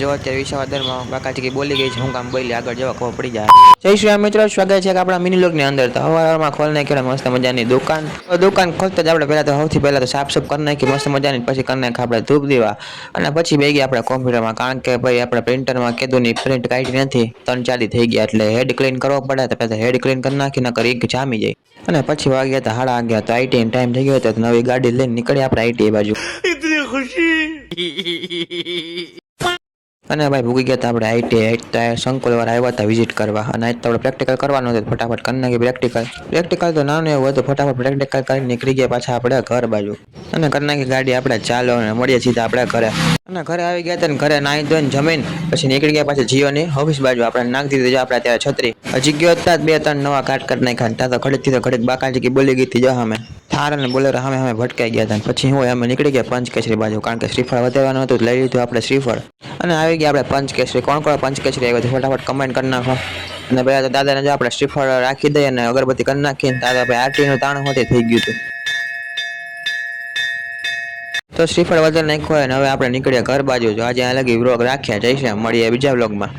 જો અત્યારે વિસાવદરમાં કાકાજી બોલી ગઈ છે, હું કામ બોલી આગળ જવા ખબર પડી જાય. જય શ્રી રામ મિત્રો, સ્વાગત છે આપણા મિની લોક ની અંદર. તો હવારમાં ખોલ નાખી મસ્ત મજાની દુકાન ખોલતા જ આપણે પહેલા તો સૌથી પહેલા તો સાફ કરી નાખી મસ્ત મજાની, પછી કરી નાખી આપણે ધૂપ દીવા અને પછી બેગી આપણે કોમ્પ્યુટરમાં, કારણ કે ભાઈ આપણે પ્રિન્ટરમાં કીધું પ્રિન્ટ કાઢી નથી, 3-4 થઈ ગયા એટલે હેડ ક્લીન કરવો પડે. તો પહેલા હેડ ક્લીન કરી નાખી, નકર એક જામી જાય. અને પછી વાગ્યા હતા 8:30, તો આઈટી ટાઈમ થઈ ગયો હતો. નવી ગાડી લઈને નીકળ્યા આપણે આઈટી બાજુ. ઇતની ખુશી. અને ભાઈ ભૂગી ગયા હતા આપણે આઈટી સંકુલ વાળા આવ્યા હતા વિઝિટ કરવા, અને આજ તો આપણે પ્રેક્ટિકલ કરવાનું હતું. ફટાફટ કરી નાખી પ્રેક્ટિકલ તો નાનું એવું હતું, ફટાફટ પ્રેક્ટિકલ કરીને નીકળી ગયા પાછા આપણે ઘર બાજુ. અને કરી નાખી ગાડી આપણે, ચાલો અને મળીએ સીધા આપણે ઘરે. અને ઘરે આવી ગયા હતા ને ઘરે નાહી ધોઈને જમીન પછી નીકળી ગયા પાછા જીઓની ઓફિસ બાજુ. આપણે નાખી દીધી આપણે અત્યારે છત્રી. હજી ગયો હતા 2-3 નવા કાટ કરી નાખ્યા. ત્યાં તો ઘડીક બાકાજી બોલી ગઈ હતી જો અમે થાર અને બોલેરો સામે ભટકાઈ ગયા હતા. પછી હું અમે નીકળી ગયા પંચકેસરી બાજુ, કારણ કે શ્રીફળ વધારવાનું હતું, લઈ લીધું આપણે શ્રીફળ. અને આવી ગયા આપણે પંચકેસરી. કોણ પંચકેસરી આવ્યો ફટાફટ કમેન્ટ કરી નાખો. અને પહેલા તો દાદાને જો આપણે શ્રીફળ રાખી દઈએ અને અગરબત્તી કરી નાખીને દાદા ભાઈ આરતીનું તાણું હોતી થઈ ગયું હતું. તો શ્રીફળ વધારે નાખ્યો હોય ને હવે આપણે નીકળ્યા ઘર બાજુ. જો આજે આ લગી વ્લોગ રાખ્યા. જઈશું મળીએ બીજા વ્લોગમાં.